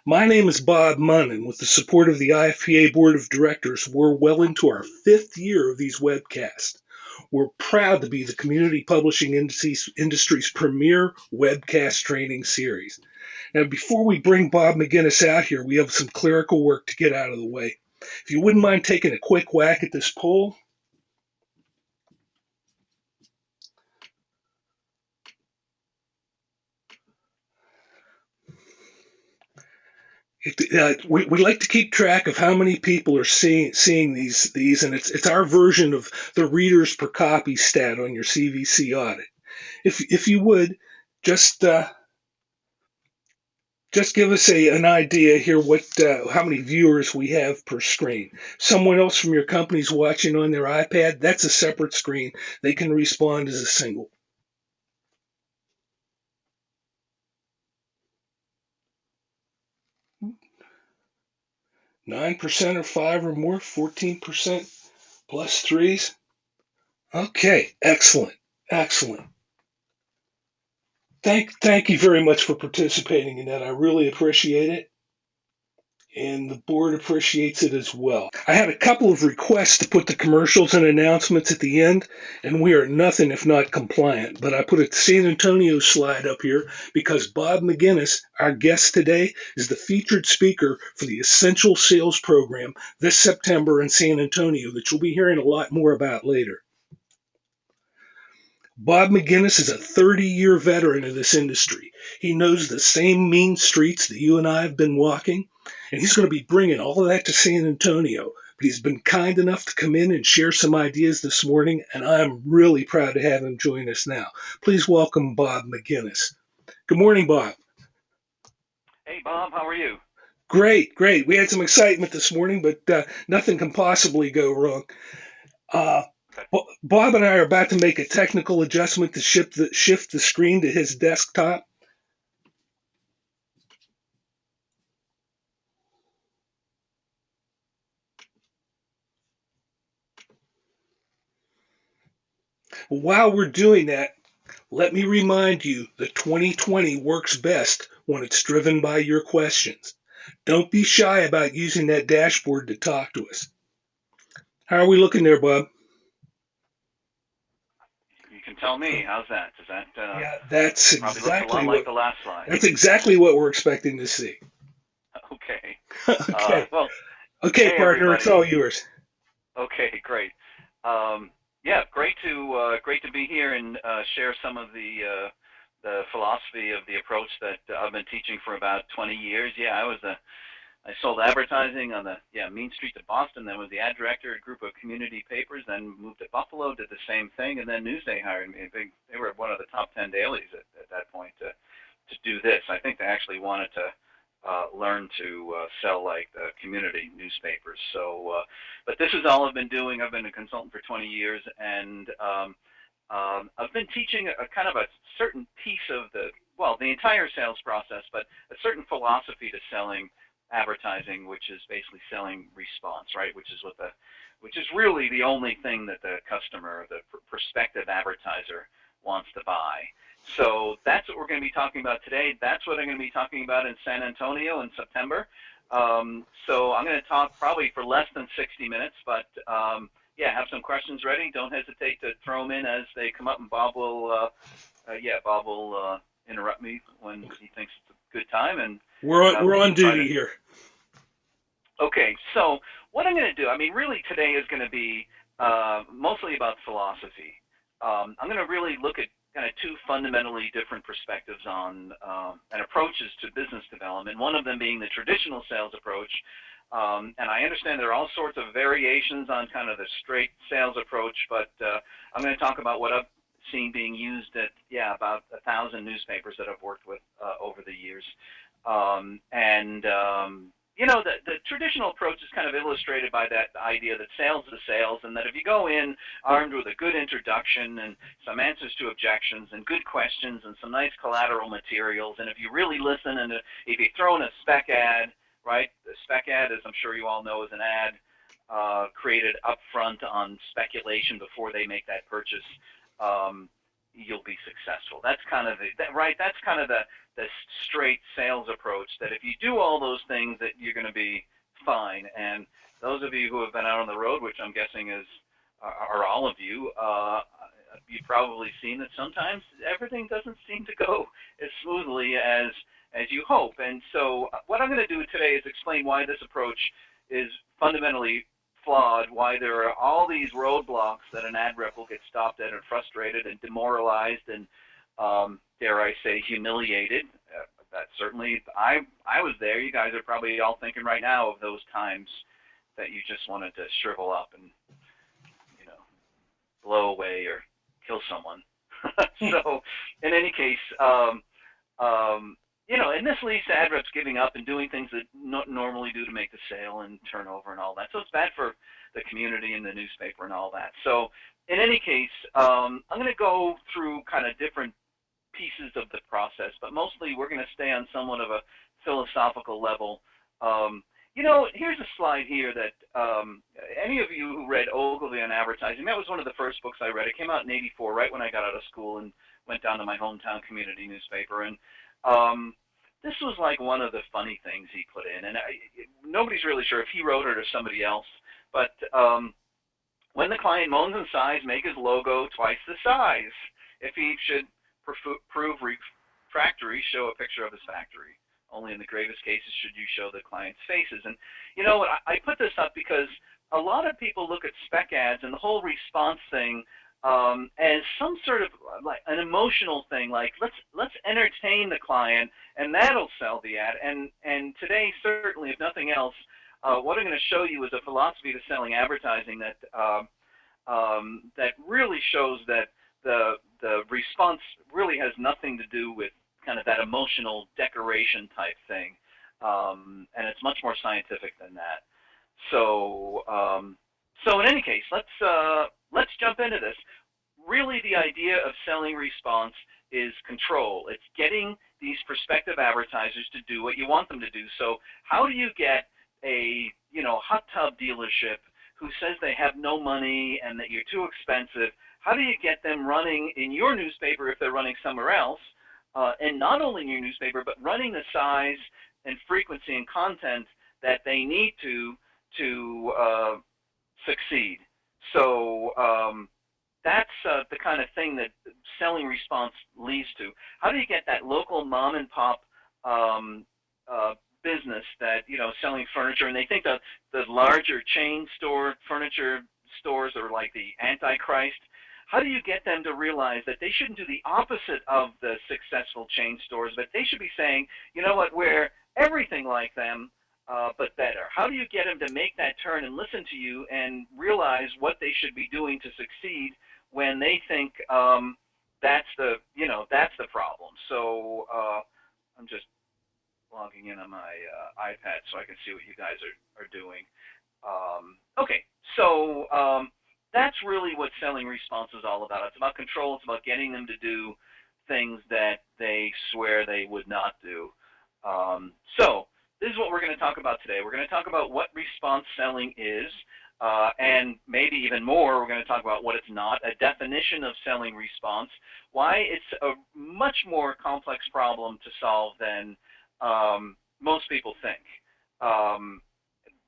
My name is Bob Munn, and with the support of the IFPA Board of Directors, we're well into our fifth year of these webcasts. We're proud to be the community publishing industry's premier webcast training series. Now, before we bring Bob McInnis out here, we have some clerical work to get out of the way. If you wouldn't mind taking a quick whack at this poll. We like to keep track of how many people are seeing these, and it's our version of the readers per copy stat on your CVC audit. If you would just just give us an idea here what how many viewers we have per screen. Someone else from your company's watching on their iPad. That's a separate screen. They can respond as a single. 9% or five or more. 14% plus threes. Okay, excellent, excellent. Thank you very much for participating in that. I really appreciate it, and the board appreciates it as well. I had a couple of requests to put the commercials and announcements at the end, and we are nothing if not compliant. But I put a San Antonio slide up here because Bob McInnis, our guest today, is the featured speaker for the Essential Sales Program this September in San Antonio that you'll be hearing a lot more about later. Bob McInnis is a 30-year veteran of this industry. He knows the same mean streets that you and I have been walking, and he's going to be bringing all of that to San Antonio. But he's been kind enough to come in and share some ideas this morning, and I'm really proud to have him join us now. Please welcome Bob McInnis. Good morning, Bob. Hey, Bob, how are you? Great, great. We had some excitement this morning, but nothing can possibly go wrong. Uh, Okay. Bob and I are about to make a technical adjustment to shift the screen to his desktop. While we're doing that, let me remind you that 2020 works best when it's driven by your questions. Don't be shy about using that dashboard to talk to us. How are we looking there, Bob? You can tell me. How's that? Does that Yeah, that's probably looks a lot exactly like what the last slide? that's exactly what we're expecting to see. Okay. Okay. Well, Okay, hey, partner, it's everybody. all yours. Okay, great. Yeah, great to be here and share some of the philosophy of the approach that I've been teaching for about 20 years. Yeah, I sold advertising on the Main Street to Boston, then was the ad director at a group of community papers, then moved to Buffalo, did the same thing, and then Newsday hired me. They were one of the top 10 dailies at that point to do this. I think they actually wanted to learn to sell like the community newspapers. But this is all I've been doing. I've been a consultant for 20 years, and I've been teaching a kind of a certain piece of the entire sales process, but a certain philosophy to selling advertising, which is basically selling response, right? Which is really the only thing that the customer, the prospective advertiser, wants to buy. So that's what we're going to be talking about today. That's what I'm going to be talking about in San Antonio in September. So I'm going to talk probably for less than 60 minutes, but yeah, have some questions ready. Don't hesitate to throw them in as they come up, and Bob will interrupt me when he thinks it's a good time, and We're we on can try to. duty here. Okay, so what I'm going to do, I mean, really today is going to be mostly about philosophy. I'm going to really look at kind of two fundamentally different perspectives on and approaches to business development, one of them being the traditional sales approach. And I understand there are all sorts of variations on kind of the straight sales approach, but I'm going to talk about what I've seen being used at, about 1,000 newspapers that I've worked with over the years. And the traditional approach is kind of illustrated by that idea that sales is sales, and that if you go in armed with a good introduction and some answers to objections and good questions and some nice collateral materials, and if you really listen and if you throw in a spec ad, right? The spec ad, as I'm sure you all know, is an ad created upfront on speculation before they make that purchase. you'll be successful. That's kind of right. That's kind of the straight sales approach. That if you do all those things, that you're going to be fine. And those of you who have been out on the road, which I'm guessing are all of you, you've probably seen that sometimes everything doesn't seem to go as smoothly as you hope. And so what I'm going to do today is explain why this approach is fundamentally flawed, why there are all these roadblocks that an ad rep will get stopped at and frustrated and demoralized and, dare I say, humiliated. That certainly, I was there. You guys are probably all thinking right now of those times that you just wanted to shrivel up and, blow away or kill someone. So in any case, and this leads to ad reps giving up and doing things that not normally do to make the sale and turnover and all that. So it's bad for the community and the newspaper and all that. So in any case, I'm going to go through kind of different pieces of the process, but mostly we're going to stay on somewhat of a philosophical level. Here's a slide here that any of you who read Ogilvy on Advertising, that was one of the first books I read. It came out in '84, right when I got out of school and went down to my hometown community newspaper. And this was like one of the funny things he put in. And nobody's really sure if he wrote it or somebody else. But when the client moans and sighs, make his logo twice the size. If he should prove refractory, show a picture of his factory. Only in the gravest cases should you show the client's faces. And you know what? I put this up because a lot of people look at spec ads and the whole response thing as some sort of like an emotional thing, like let's entertain the client and that'll sell the ad. And today, certainly, if nothing else, what I'm going to show you is a philosophy to selling advertising that that really shows that the response really has nothing to do with kind of that emotional decoration type thing, and it's much more scientific than that. So, so in any case, let's jump into this. Really, the idea of selling response is control. It's getting these prospective advertisers to do what you want them to do. So, how do you get a hot tub dealership who says they have no money and that you're too expensive? How do you get them running in your newspaper if they're running somewhere else? And not only in your newspaper, but running the size and frequency and content that they need to succeed. So that's the kind of thing that selling response leads to. How do you get that local mom and pop business that selling furniture, and they think that the larger chain store furniture stores are like the Antichrist? How do you get them to realize that they shouldn't do the opposite of the successful chain stores, but they should be saying, you know what, we're everything like them, but better? How do you get them to make that turn and listen to you and realize what they should be doing to succeed when they think that's the problem? So I'm just logging in on my iPad so I can see what you guys are doing. Okay, so that's really what selling response is all about. It's about control. It's about getting them to do things that they swear they would not do. So this is what we're going to talk about today. We're going to talk about what response selling is, and maybe even more, we're going to talk about what it's not, a definition of selling response, why it's a much more complex problem to solve than most people think.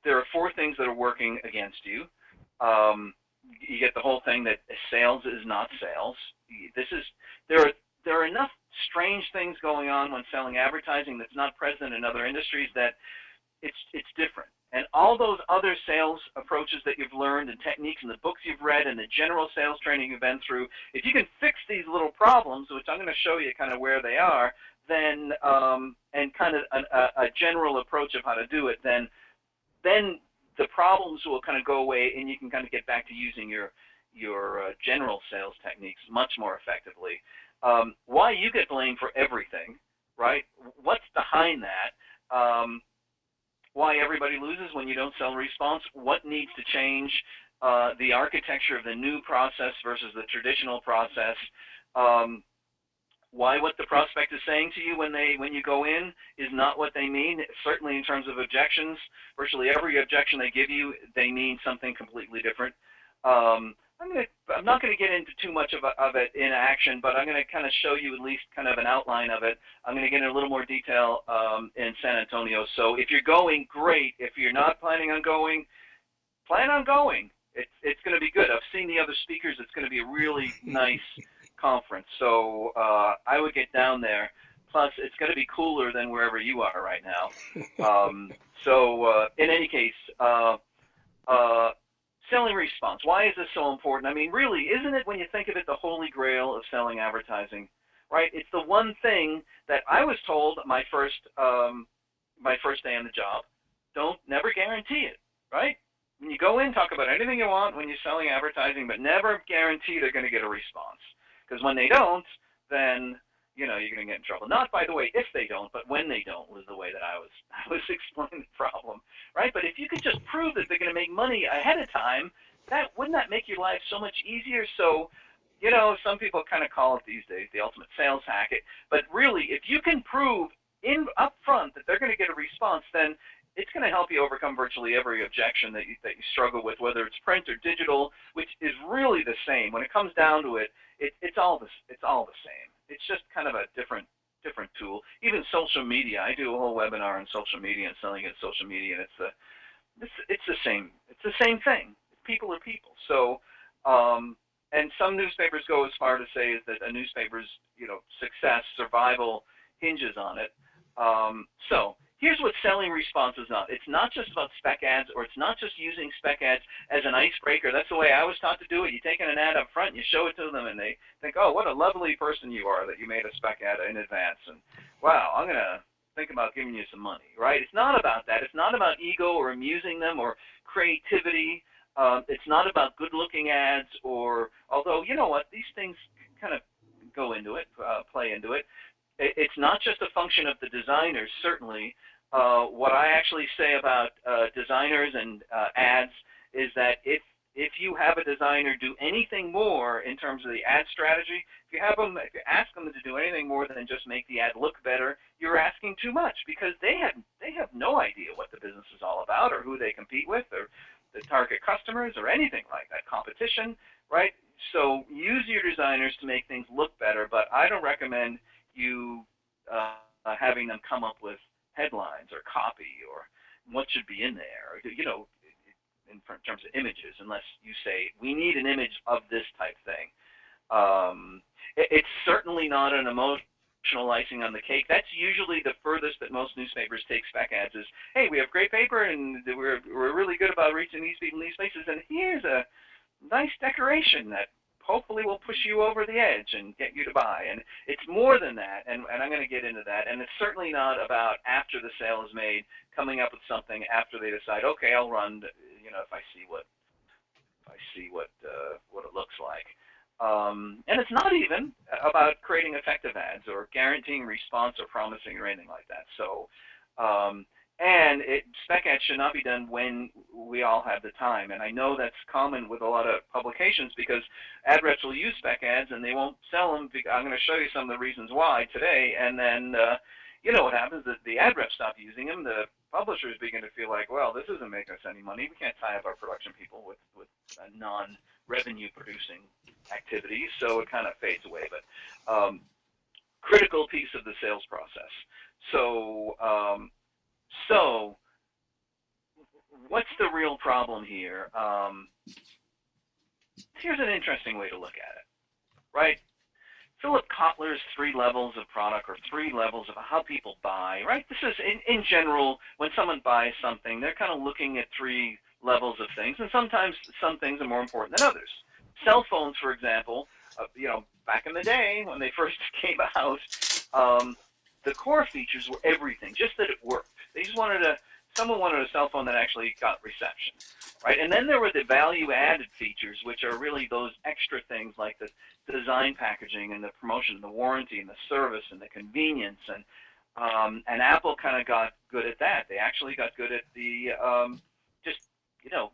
There are four things that are working against you. You get the whole thing that sales is not sales. There are enough strange things going on when selling advertising that's not present in other industries that it's different. And all those other sales approaches that you've learned and techniques and the books you've read and the general sales training you've been through, if you can fix these little problems, which I'm going to show you kind of where they are, then and kind of a general approach of how to do it, then the problems will kind of go away, and you can kind of get back to using your general sales techniques much more effectively. Why you get blamed for everything, right? What's behind that? Why everybody loses when you don't sell response? What needs to change? The architecture of the new process versus the traditional process. Why what the prospect is saying to you when you go in is not what they mean. Certainly in terms of objections, virtually every objection they give you, they mean something completely different. I'm not going to get into too much of it in action, but I'm going to kind of show you at least kind of an outline of it. I'm going to get into a little more detail in San Antonio. So if you're going, great. If you're not planning on going, plan on going. It's going to be good. I've seen the other speakers. It's going to be a really nice conference. So I would get down there. Plus, it's going to be cooler than wherever you are right now. In any case, selling response. Why is this so important? I mean, really, isn't it, when you think of it, the holy grail of selling advertising, right? It's the one thing that I was told my first day on the job. Never guarantee it, right? When you go in, talk about anything you want when you're selling advertising, but never guarantee they're going to get a response. Because when they don't, then you're going to get in trouble. Not, by the way, if they don't, but when they don't was the way that I was explaining the problem, right? But if you could just prove that they're going to make money ahead of time, wouldn't that make your life so much easier? So, some people kind of call it these days the ultimate sales hack. But really, if you can prove up front that they're going to get a response, then it's going to help you overcome virtually every objection that you struggle with, whether it's print or digital, which is really the same. When it comes down to it, it's all the same. It's just kind of a different tool. Even social media. I do a whole webinar on social media and selling it social media, and it's the same. It's the same thing. People are people. So, and some newspapers go as far to say is that a newspaper's success, survival hinges on it. So here's what selling response is not. It's not just about spec ads, or it's not just using spec ads as an icebreaker. That's the way I was taught to do it. You take an ad up front, you show it to them, and they think, oh, what a lovely person you are that you made a spec ad in advance. And wow, I'm going to think about giving you some money, right? It's not about that. It's not about ego or amusing them or creativity. It's not about good-looking ads, although, you know what, these things kind of go into it, play into it. It's not just a function of the designers, certainly. What I actually say about designers and ads is that if you have a designer do anything more in terms of the ad strategy, if you ask them to do anything more than just make the ad look better, you're asking too much, because they have no idea what the business is all about, or who they compete with, or the target customers, or anything like that, competition, right? So use your designers to make things look better, but I don't recommend you having them come up with headlines or copy or what should be in there, in terms of images, unless you say, we need an image of this type thing. It's certainly not an emotional icing on the cake. That's usually the furthest that most newspapers take spec ads is, hey, we have great paper, and we're really good about reaching these people in these places, and here's a nice decoration that hopefully will push you over the edge and get you to buy. And it's more than that, and I'm going to get into that. And it's certainly not about, after the sale is made, coming up with something after they decide, okay, I'll run, if I see what it looks like. And it's not even about creating effective ads or guaranteeing response or promising or anything like that. So, and spec ads should not be done when we all have the time. And I know that's common with a lot of publications, because ad reps will use spec ads and they won't sell them. I'm going to show you some of the reasons why today. And then, what happens is the ad reps stop using them. The publishers begin to feel like, well, this isn't making us any money. We can't tie up our production people with non-revenue producing activities. So it kind of fades away. But critical piece of the sales process. So what's the real problem here? Here's an interesting way to look at it, right? Philip Kotler's 3 levels of product, or 3 levels of how people buy, right? This is, in general, when someone buys something, they're kind of looking at 3 levels of things, and sometimes some things are more important than others. Cell phones, for example, back in the day when they first came out, the core features were everything, just that it worked. They just someone wanted a cell phone that actually got reception, right? And then there were the value-added features, which are really those extra things like the design packaging and the promotion and the warranty and the service and the convenience. And Apple kind of got good at that. They actually got good at the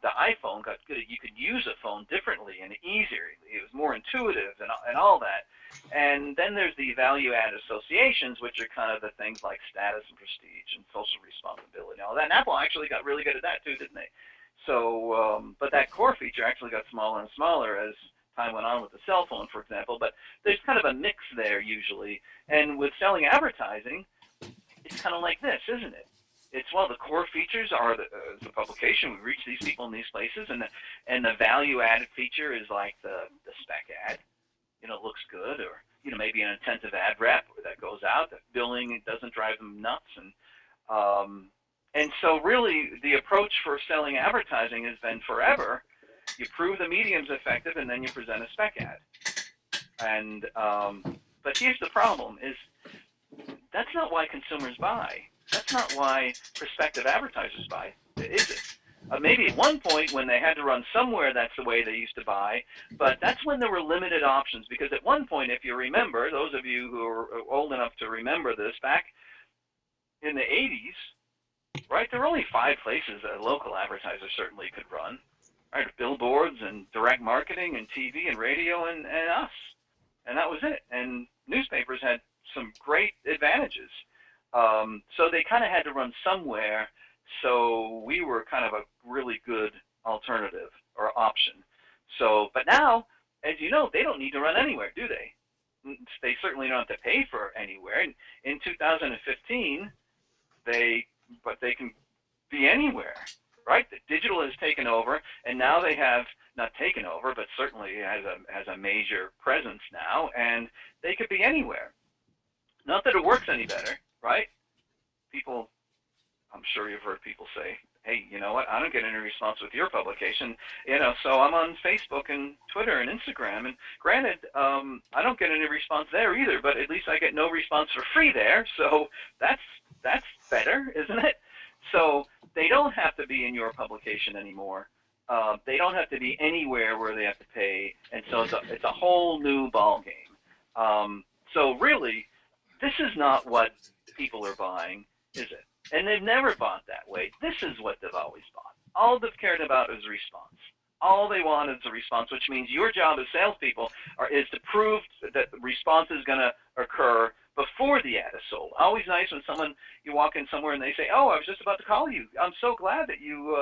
the iPhone got good at, you could use a phone differently and easier. It was more intuitive and all that. And then there's the value-add associations, which are kind of the things like status and prestige and social responsibility and all that. And Apple actually got really good at that too, didn't they? So, but that core feature actually got smaller and smaller as time went on with the cell phone, for example. But there's kind of a mix there usually. And with selling advertising, it's kind of like this, isn't it? It's, well, the core features are the publication. We reach these people in these places, and the value added feature is like the spec ad. Looks good, or maybe an intensive ad rep that goes out. That billing, it doesn't drive them nuts, and so really the approach for selling advertising has been forever. You prove the medium's effective, and then you present a spec ad. And but here's the problem: is that's not why consumers buy. That's not why prospective advertisers buy, is it? Maybe at one point when they had to run somewhere, that's the way they used to buy, but that's when there were limited options, because at one point, if you remember, those of you who are old enough to remember this, back in the 80s, right, there were only 5 places that a local advertiser certainly could run, right? Billboards and direct marketing and TV and radio and us, and that was it. And newspapers had some great advantages. So they kind of had to run somewhere, so we were kind of a really good alternative or option. So, but now, as you know, they don't need to run anywhere, do they? They certainly don't have to pay for anywhere. In 2015, they can be anywhere, right? The digital has taken over, and now they have not taken over, but certainly has a major presence now, and they could be anywhere. Not that it works any better, right? People, I'm sure you've heard people say, hey, you know what, I don't get any response with your publication, so I'm on Facebook and Twitter and Instagram, and granted, I don't get any response there either, but at least I get no response for free there, so that's better, isn't it? So they don't have to be in your publication anymore. They don't have to be anywhere where they have to pay, and so it's a whole new ball game. So really, this is not what people are buying, is it? And they've never bought that way. This is what they've always bought. All they've cared about is response. All they want is a response, which means your job as salespeople is to prove that the response is going to occur before the ad is sold. Always nice when you walk in somewhere and they say, "Oh, I was just about to call you. I'm so glad that you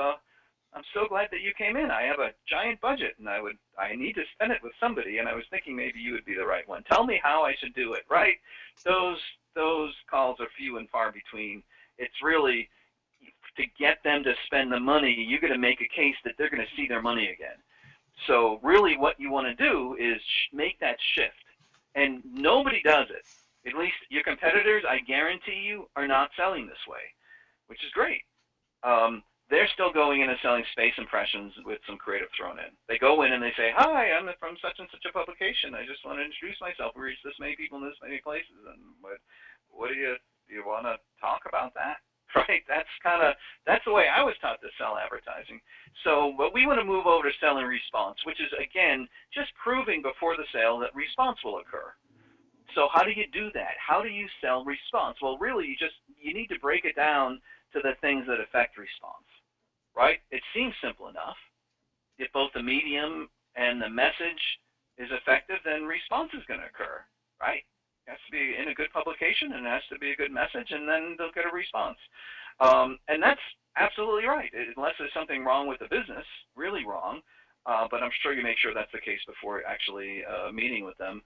came in. I have a giant budget and I need to spend it with somebody, and I was thinking maybe you would be the right one. Tell me how I should do it." Right? Those calls are few and far between. It's really, to get them to spend the money, you're going to make a case that they're going to see their money again. So really what you want to do is make that shift. And nobody does it. At least your competitors, I guarantee you, are not selling this way, which is great. They're still going in and selling space impressions with some creative thrown in. They go in and they say, "Hi, I'm from such and such a publication. I just want to introduce myself. We reach this many people in this many places. And what do you want to talk about that?" Right? That's the way I was taught to sell advertising. So, but we want to move over to selling response, which is, again, just proving before the sale that response will occur. So how do you do that? How do you sell response? Well, really, you need to break it down to the things that affect response, right? It seems simple enough. If both the medium and the message is effective, then response is going to occur, right? It has to be in a good publication, and it has to be a good message, and then they'll get a response. And that's absolutely right, unless there's something wrong with the business, really wrong. But I'm sure you make sure that's the case before actually meeting with them.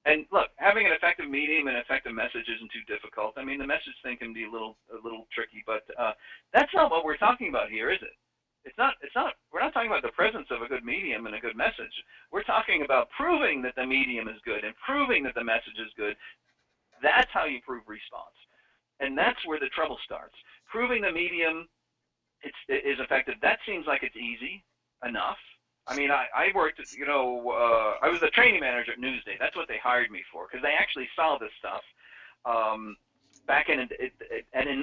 And look, having an effective medium and effective message isn't too difficult. I mean, the message thing can be a little tricky, but that's not what we're talking about here, is it? It's not. We're not talking about the presence of a good medium and a good message. We're talking about proving that the medium is good and proving that the message is good. That's how you prove response, and that's where the trouble starts. Proving the medium is effective. That seems like it's easy enough. I mean, I worked, I was the training manager at Newsday. That's what they hired me for, because they actually saw this stuff back in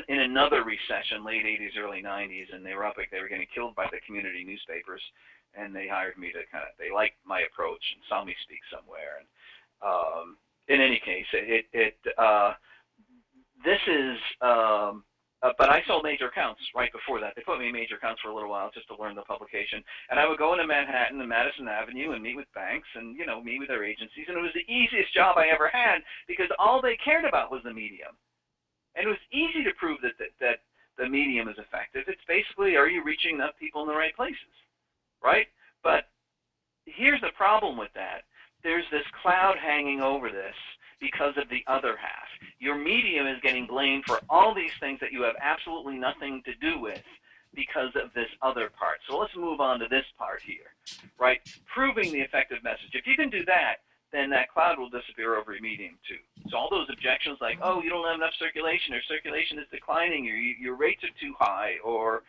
another recession, late 80s, early 90s, and they were getting killed by the community newspapers, and they hired me to they liked my approach and saw me speak somewhere. And in any case, this is. But I sold major accounts right before that. They put me in major accounts for a little while just to learn the publication. And I would go into Manhattan and Madison Avenue and meet with banks and, meet with their agencies. And it was the easiest job I ever had because all they cared about was the medium. And it was easy to prove that the medium is effective. It's basically, are you reaching enough people in the right places, right? But here's the problem with that. There's this cloud hanging over this because of the other half. Your medium is getting blamed for all these things that you have absolutely nothing to do with because of this other part. So let's move on to this part here, right? Proving the effective message. If you can do that, then that cloud will disappear over your medium too. So all those objections like, oh, you don't have enough circulation, or circulation is declining, or your rates are too high, or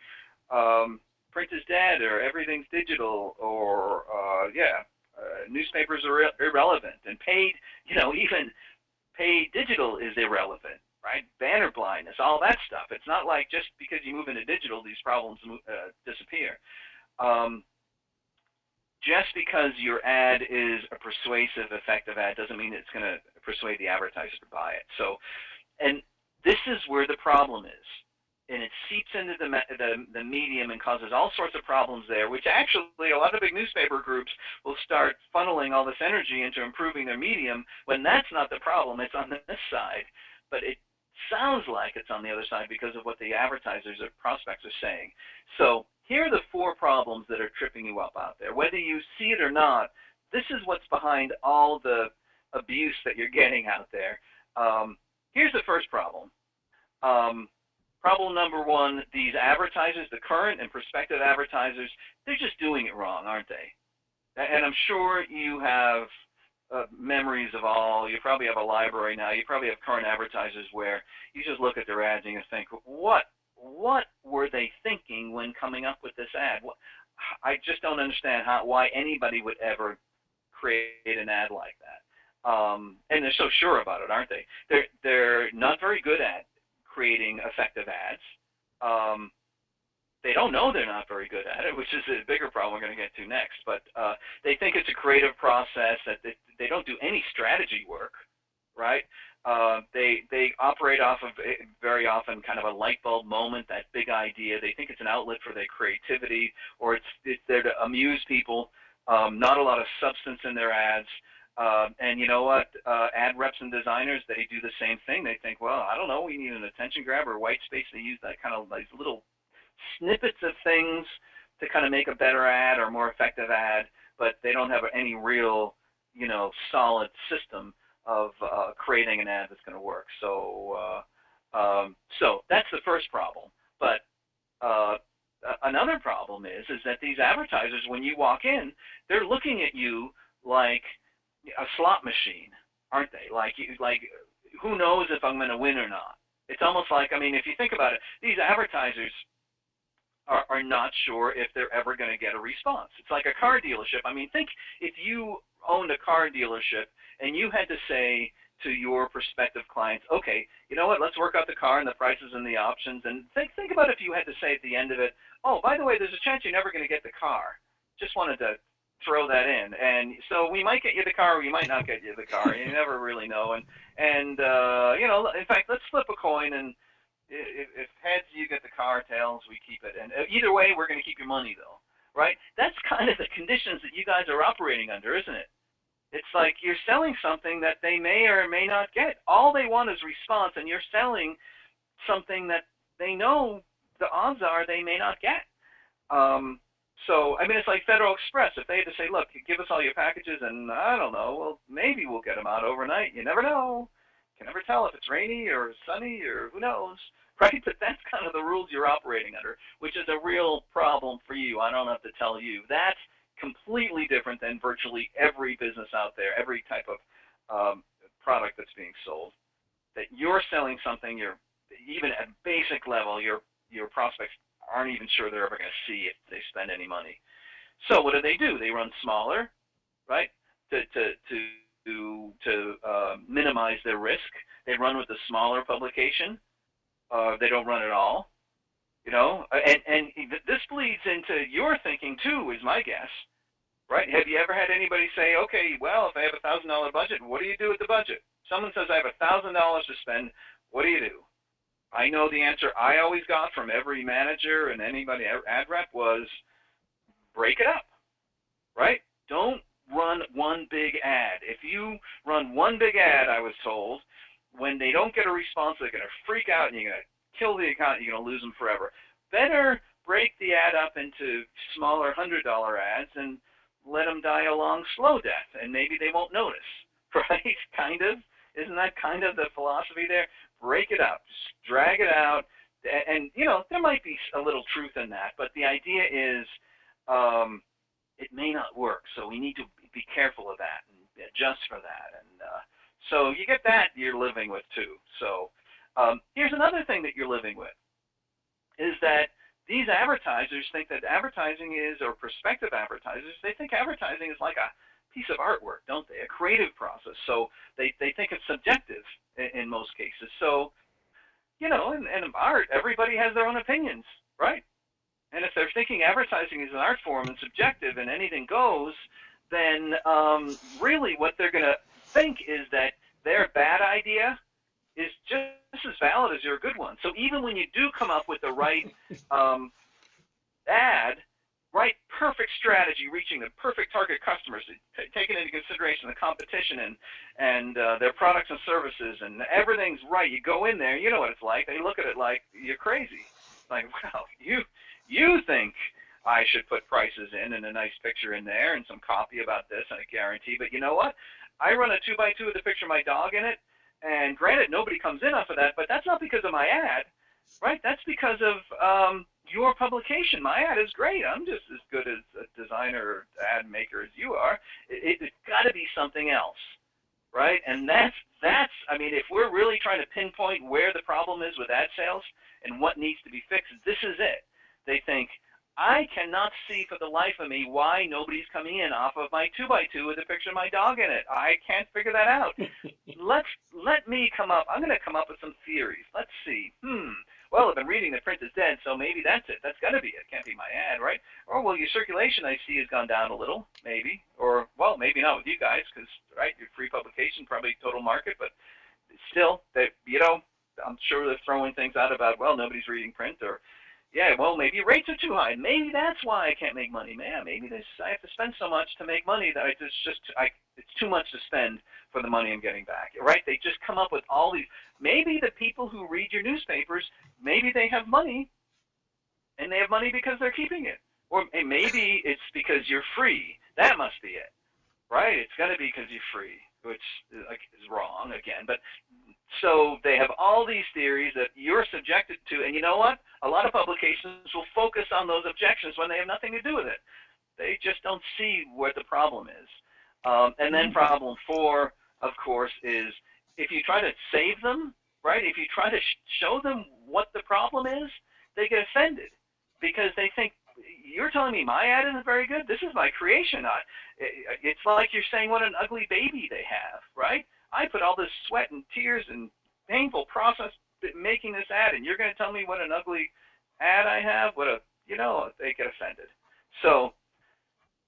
print is dead, or everything's digital, or newspapers are irrelevant, and paid, even paid digital is irrelevant, right? Banner blindness, all that stuff. It's not like just because you move into digital, these problems disappear. Just because your ad is a persuasive, effective ad doesn't mean it's going to persuade the advertiser to buy it. So, and this is where the problem is. And it seeps into the medium and causes all sorts of problems there, which actually a lot of big newspaper groups will start funneling all this energy into improving their medium when that's not the problem. It's on this side. But it sounds like it's on the other side because of what the advertisers or prospects are saying. So here are the 4 problems that are tripping you up out there. Whether you see it or not, this is what's behind all the abuse that you're getting out there. Here's the first problem. Problem number 1, these advertisers, the current and prospective advertisers, they're just doing it wrong, aren't they? And I'm sure you have memories of all. You probably have a library now. You probably have current advertisers where you just look at their ads and you think, what were they thinking when coming up with this ad? I just don't understand why anybody would ever create an ad like that. And they're so sure about it, aren't they? They're not very good at creating effective ads. They don't know they're not very good at it, which is a bigger problem we're going to get to next. But they think it's a creative process, that they don't do any strategy work, right? They operate off of very often kind of a light bulb moment, that big idea. They think it's an outlet for their creativity, or it's there to amuse people. Not a lot of substance in their ads. And you know what? Ad reps and designers, they do the same thing. They think, well, I don't know, we need an attention grab or white space. They use that kind of like little snippets of things to kind of make a better ad or more effective ad, but they don't have any real, solid system of creating an ad that's going to work. So, so that's the first problem. But another problem is that these advertisers, when you walk in, they're looking at you like a slot machine, aren't they? Like who knows if I'm going to win or not? It's almost like, if you think about it, these advertisers are not sure if they're ever going to get a response. It's like a car dealership. Think if you owned a car dealership and you had to say to your prospective clients, okay, you know what, let's work out the car and the prices and the options, and think about if you had to say at the end of it, oh, by the way, there's a chance you're never going to get the car. Just wanted to throw that in. And so we might get you the car, or we might not get you the car. You never really know. And in fact, let's flip a coin, and if heads, you get the car, tails, we keep it. And either way, we're going to keep your money, though, right? That's kind of the conditions that you guys are operating under, isn't it? It's like you're selling something that they may or may not get. All they want is response, and you're selling something that they know the odds are they may not get. So, it's like Federal Express. If they had to say, look, give us all your packages, and I don't know, well, maybe we'll get them out overnight. You never know. You can never tell if it's rainy or sunny or who knows, right? But that's kind of the rules you're operating under, which is a real problem for you. I don't have to tell you. That's completely different than virtually every business out there, every type of product that's being sold. That you're selling something, even at basic level, your prospects aren't even sure they're ever going to see if they spend any money. So what do? They run smaller, right? To minimize their risk. They run with a smaller publication. They don't run at all. And this bleeds into your thinking too, is my guess, right? Have you ever had anybody say, okay, well, if I have $1,000 budget, what do you do with the budget? Someone says I have $1,000 to spend. What do you do? I know the answer I always got from every manager and anybody ad rep was break it up, right? Don't run one big ad. If you run one big ad, I was told, when they don't get a response, they're going to freak out and you're going to kill the account, you're going to lose them forever. Better break the ad up into smaller $100 ads and let them die a long, slow death, and maybe they won't notice, right? Kind of. Isn't that kind of the philosophy there? Break it up, just drag it out, and there might be a little truth in that, but the idea is it may not work, so we need to be careful of that and adjust for that, and so you get that you're living with too. So here's another thing that you're living with, is that these advertisers think that advertising is, or prospective advertisers, they think advertising is like a piece of artwork, don't they? A creative process. So they think it's subjective in most cases. So, in art, everybody has their own opinions, right? And if they're thinking advertising is an art form and subjective and anything goes, then really what they're going to think is that their bad idea is just as valid as your good one. So even when you do come up with the right ad, right, perfect strategy, reaching the perfect target customers, taking into consideration the competition and their products and services, and everything's right. You go in there, you know what it's like. They look at it like you're crazy. Like, well, you think I should put prices in and a nice picture in there and some copy about this and a guarantee, but you know what? I run a 2x2 with a picture of my dog in it, and granted, nobody comes in off of that, but that's not because of my ad, right? That's because of your publication. My ad is great. I'm just as good as a designer or ad maker as you are. It's got to be something else, right? And that's. I mean, if we're really trying to pinpoint where the problem is with ad sales and what needs to be fixed, this is it. They think, I cannot see for the life of me why nobody's coming in off of my 2x2 with a picture of my dog in it. I can't figure that out. Let me come up. I'm going to come up with some theories. Let's see. Well, I've been reading The Print is Dead, so maybe that's it. That's got to be it. Can't be my ad, right? Or, well, your circulation I see has gone down a little, maybe. Or, well, maybe not with you guys because, right, your free publication, probably total market, but still, I'm sure they're throwing things out about, well, nobody's reading print, or, yeah, well, maybe rates are too high. Maybe that's why I can't make money. Man, maybe I have to spend so much to make money that it's too much to spend for the money I'm getting back, right? They just come up with all these. Maybe the people who read your newspapers, maybe they have money, and they have money because they're keeping it. Or maybe it's because you're free. That must be it, right? It's got to be because you're free, which is wrong, again. But so they have all these theories that you're subjected to, and you know what? A lot of publications will focus on those objections when they have nothing to do with it. They just don't see what the problem is. And then problem 4, of course, is if you try to save them, right? If you try to show them what the problem is, they get offended because they think, you're telling me my ad isn't very good? This is my creation. It's like you're saying what an ugly baby they have, right? I put all this sweat and tears and painful process making this ad, and you're going to tell me what an ugly ad I have? They get offended. So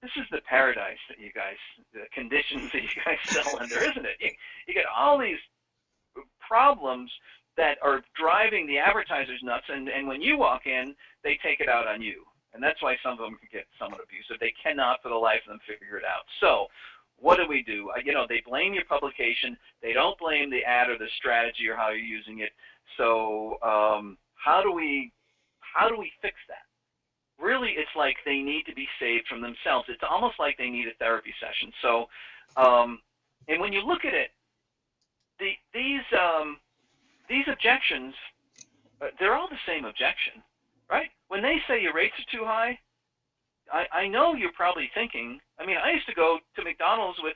this is the paradise that you guys, the conditions that you guys sell under, isn't it? You get all these problems that are driving the advertisers nuts, and when you walk in, they take it out on you. And that's why some of them can get somewhat abusive. They cannot for the life of them figure it out. So what do we do? They blame your publication. They don't blame the ad or the strategy or how you're using it. So how do we fix that? Really, it's like they need to be saved from themselves. It's almost like they need a therapy session. So, and when you look at it, these objections, they're all the same objection, right? When they say your rates are too high, I know you're probably thinking. I mean, I used to go to McDonald's with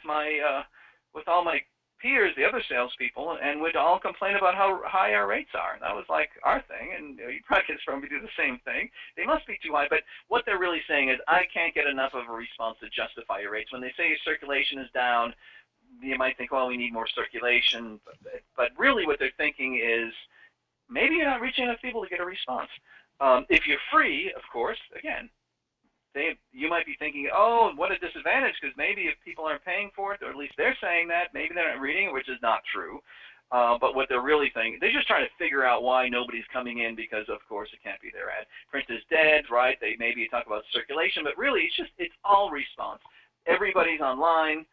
all my peers, the other salespeople, and would all complain about how high our rates are. And that was like our thing, and you probably probably do the same thing. They must be too high, but what they're really saying is, I can't get enough of a response to justify your rates. When they say your circulation is down, you might think, well, we need more circulation, but really what they're thinking is, maybe you're not reaching enough people to get a response. If you're free, of course, again, you might be thinking, oh, what a disadvantage, because maybe if people aren't paying for it, or at least they're saying that, maybe they're not reading it, which is not true. But what they're really thinking, they're just trying to figure out why nobody's coming in, because, of course, it can't be their ad. Print is dead, right? They maybe talk about circulation, but really it's all response. Everybody's online.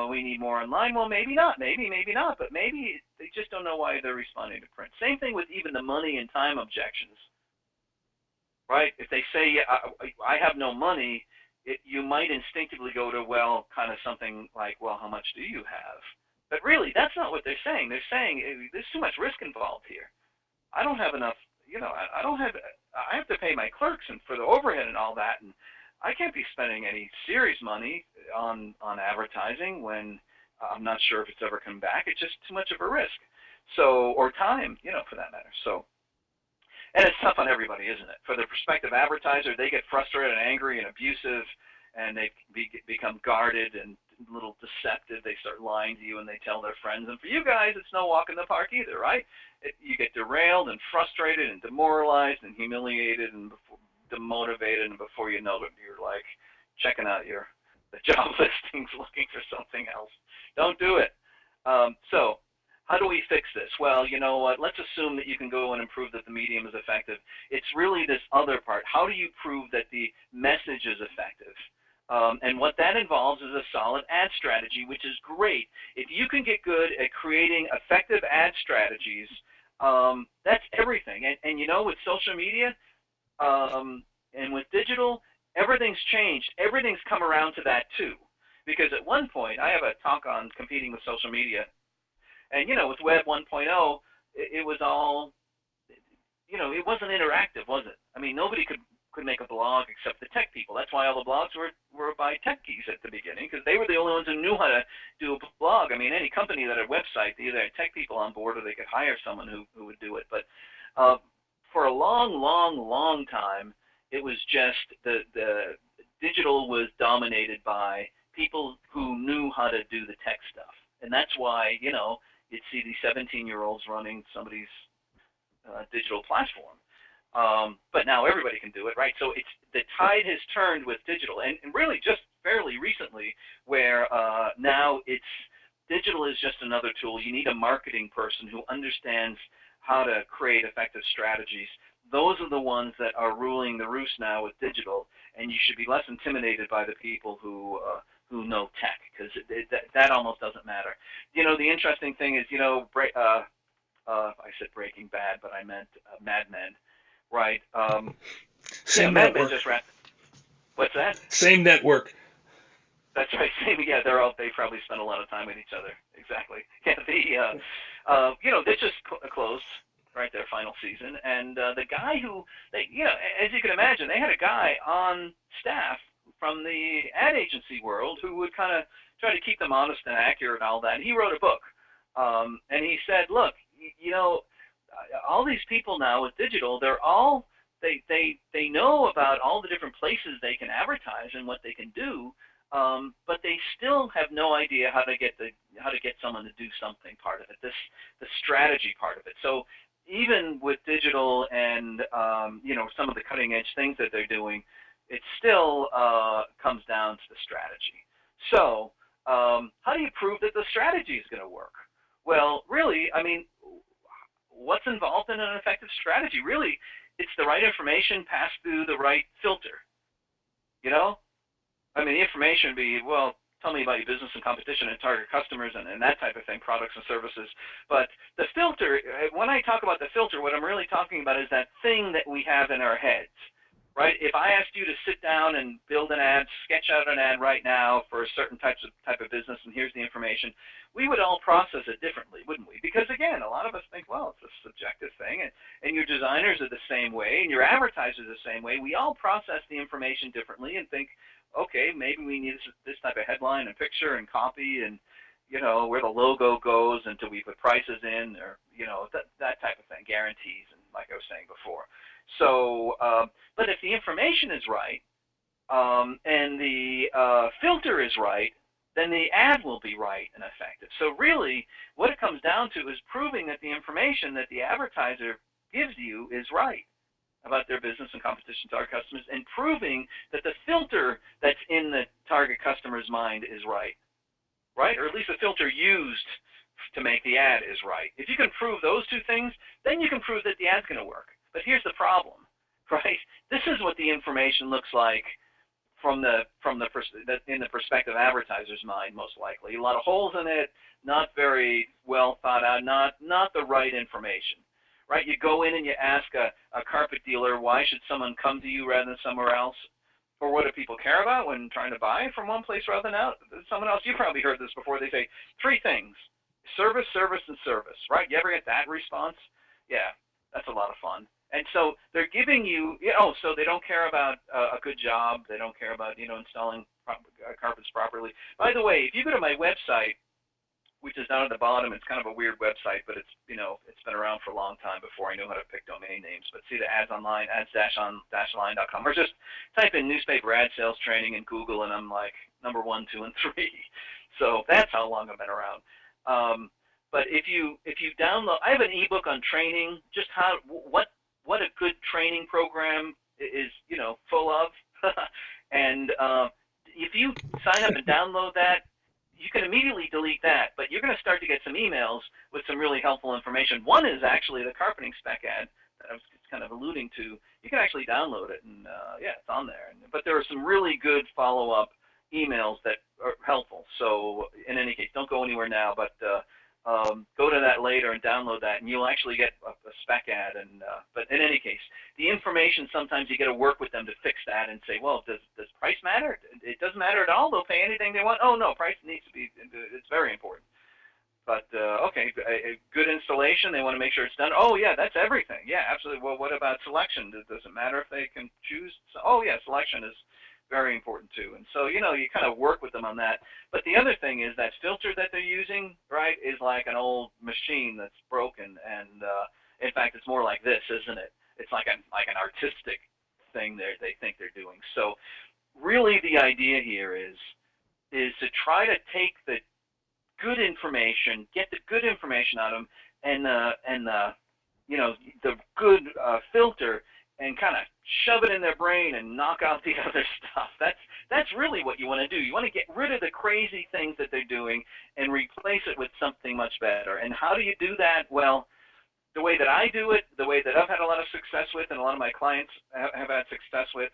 We need more online. Well, maybe not. Maybe not. But maybe they just don't know why they're responding to print. Same thing with even the money and time objections. right? If they say, yeah, I have no money, you might instinctively go to, well, kind of something like, well, how much do you have? But really, that's not what they're saying. They're saying there's too much risk involved here. I don't have enough, I don't have, I have to pay my clerks and for the overhead and all that, and I can't be spending any serious money on advertising when I'm not sure if it's ever come back. It's just too much of a risk. So, or time, for that matter. So, and it's tough on everybody, isn't it? For the prospective advertiser, they get frustrated and angry and abusive, and they become guarded and a little deceptive. They start lying to you, and they tell their friends. And for you guys, it's no walk in the park either, right? You get derailed and frustrated and demoralized and humiliated and demotivated, and before you know it, you're like checking out the job listings, looking for something else. Don't do it. So how do we fix this? Well, you know what? Let's assume that you can go and improve that the medium is effective. It's really this other part. How do you prove that the message is effective? And what that involves is a solid ad strategy, which is great. If you can get good at creating effective ad strategies, that's everything. And with social media and with digital, everything's changed. Everything's come around to that too. Because at one point, I have a talk on competing with social media. And, with Web 1.0, it was all, it wasn't interactive, was it? I mean, nobody could make a blog except the tech people. That's why all the blogs were by techies at the beginning, because they were the only ones who knew how to do a blog. I mean, any company that had a website, they either had tech people on board or they could hire someone who would do it. But for a long, long, long time, it was just the digital was dominated by people who knew how to do the tech stuff. And that's why, you'd see these 17-year-olds running somebody's digital platform. But now everybody can do it, right? So the tide has turned with digital, and really just fairly recently, where now digital is just another tool. You need a marketing person who understands how to create effective strategies. Those are the ones that are ruling the roost now with digital, and you should be less intimidated by the people who know tech, because that almost doesn't matter. The interesting thing is, I said Breaking Bad, but I meant Mad Men, right? Same Mad Men network. just wrapped. What's that? Same network. That's right. Yeah, they probably spend a lot of time with each other. Exactly. Yeah. They just closed, right, their final season, and the guy as you can imagine, they had a guy on staff from the ad agency world who would kind of try to keep them honest and accurate and all that. And he wrote a book, and he said, look, all these people now with digital, they know about all the different places they can advertise and what they can do, but they still have no idea how to get someone to do something part of it, the strategy part of it. So even with digital and some of the cutting edge things that they're doing, it still comes down to the strategy. So how do you prove that the strategy is going to work? Well, really, I mean, what's involved in an effective strategy? Really, it's the right information passed through the right filter. I mean, the information would be, well, tell me about your business and competition and target customers and that type of thing, products and services. But the filter, when I talk about the filter, what I'm really talking about is that thing that we have in our heads, right? If I asked you to sit down and build an ad, sketch out an ad right now for a certain type of business, and here's the information, we would all process it differently, wouldn't we? Because again, a lot of us think, well, it's a subjective thing, and your designers are the same way, and your advertisers are the same way. We all process the information differently and think, okay, maybe we need this type of headline and picture and copy and, where the logo goes until we put prices in, or, that type of thing, guarantees, and like I was saying before. So, but if the information is right, and the filter is right, then the ad will be right and effective. So really, what it comes down to is proving that the information that the advertiser gives you is right about their business and competition to our customers, and proving that the filter that's in the target customer's mind is right, or at least the filter used to make the ad is right. If you can prove those two things, then you can prove that the ad's going to work. But here's the problem, right? This is what the information looks like in the prospective advertiser's mind, most likely. A lot of holes in it, not very well thought out, not the right information, right? You go in and you ask a carpet dealer, why should someone come to you rather than somewhere else? Or what do people care about when trying to buy from one place rather than someone else? You probably heard this before. They say three things: service, service, and service, right? You ever get that response? Yeah, that's a lot of fun. And so they're giving you, so they don't care about a good job. They don't care about, installing carpets properly. By the way, if you go to my website, which is down at the bottom, it's kind of a weird website, but it's, it's been around for a long time before I knew how to pick domain names. But see the ads online, ads-on-line.com, or just type in newspaper ad sales training in Google, and I'm like number 1, 2, and 3. So that's how long I've been around. But if you download, I have an ebook on training, just what a good training program is, full of. And if you sign up and download that, you can immediately delete that, but you're going to start to get some emails with some really helpful information. One is actually the carpeting spec ad that I was kind of alluding to. You can actually download it, and yeah, it's on there. But there are some really good follow-up emails that are helpful. So in any case, don't go anywhere now, but go to that later and download that, and you'll actually get a spec ad. And but in any case, the information, sometimes you got to work with them to fix that and say, well, does price matter? It doesn't matter at all. They'll pay anything they want. Oh no, price needs to be. It's very important. But okay, a good installation, they want to make sure it's done. Oh yeah, that's everything. Yeah, absolutely. Well, what about selection? Does it matter if they can choose? Oh yeah, selection is very important too. And so, you kind of work with them on that. But the other thing is that filter that they're using, right, is like an old machine that's broken. And in fact, it's more like this, isn't it? It's like an artistic thing they think they're doing. So really the idea here is to try to take the good information, get the good information out of them, and the good filter, and kind of shove it in their brain and knock out the other stuff. That's really what you want to do. You want to get rid of the crazy things that they're doing and replace it with something much better. And how do you do that? Well, the way that I do it, the way that I've had a lot of success with, and a lot of my clients have had success with,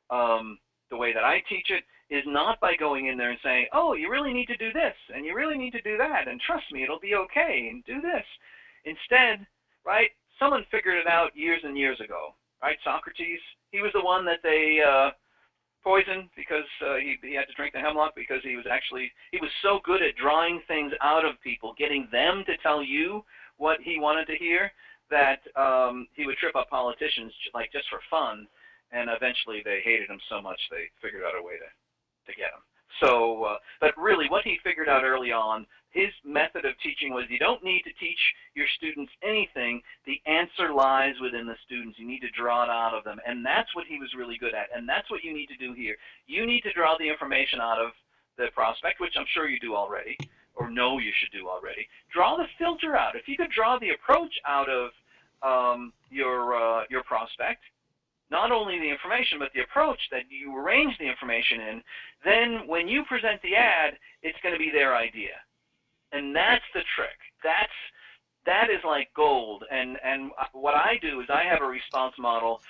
the way that I teach it is not by going in there and saying, oh, you really need to do this, and you really need to do that, and trust me, it'll be okay, and do this. Instead, right, someone figured it out years and years ago, right? Socrates, he was the one that they poisoned because he had to drink the hemlock, because he was so good at drawing things out of people, getting them to tell you what he wanted to hear, that he would trip up politicians like just for fun, and eventually they hated him so much they figured out a way to get him. So, but really what he figured out early on, his method of teaching was, you don't need to teach your students anything. The answer lies within the students. You need to draw it out of them. And that's what he was really good at. And that's what you need to do here. You need to draw the information out of the prospect, which I'm sure you do already, or know you should do already. Draw the filter out. If you could draw the approach out of your prospect, not only the information, but the approach that you arrange the information in, then when you present the ad, it's going to be their idea. And that's the trick. That is like gold. And what I do is I have a response model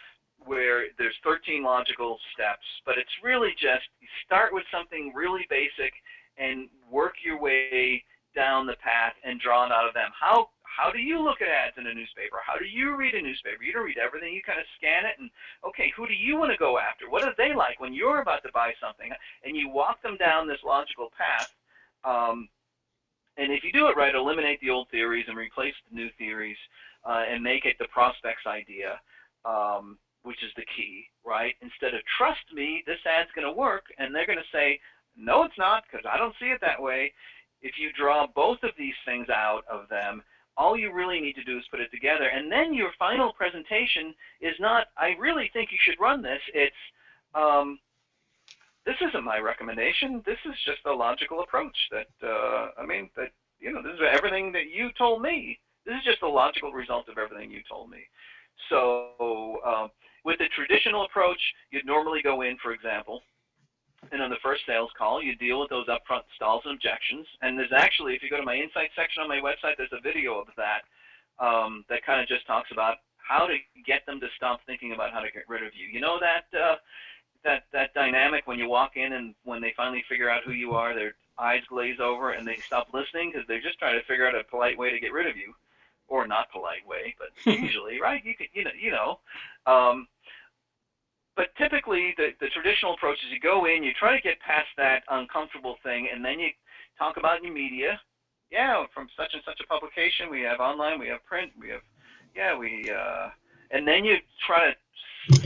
where there's 13 logical steps, but it's really just, you start with something really basic and work your way down the path and draw it out of them. How do you look at ads in a newspaper? How do you read a newspaper? You don't read everything. You kind of scan it and, okay, who do you want to go after? What do they like when you're about to buy something? And you walk them down this logical path. And if you do it right, eliminate the old theories and replace the new theories, and make it the prospect's idea, which is the key, right? Instead of, trust me, this ad's going to work, and they're going to say, no, it's not, because I don't see it that way. If you draw both of these things out of them, all you really need to do is put it together. And then your final presentation is not, I really think you should run this. It's, this isn't my recommendation. This is just a logical approach that, this is everything that you told me. This is just a logical result of everything you told me. So with the traditional approach, you'd normally go in, for example, and on the first sales call, you deal with those upfront stalls and objections. And there's actually, if you go to my insight section on my website, there's a video of that that kind of just talks about how to get them to stop thinking about how to get rid of you. You know that dynamic when you walk in and when they finally figure out who you are, their eyes glaze over and they stop listening because they're just trying to figure out a polite way to get rid of you. or not polite way, but usually, right? You could, um, but typically the traditional approach is you go in, you try to get past that uncomfortable thing, and then you talk about your media. Yeah, from such and such a publication, we have online, we have print, we have, and then you try to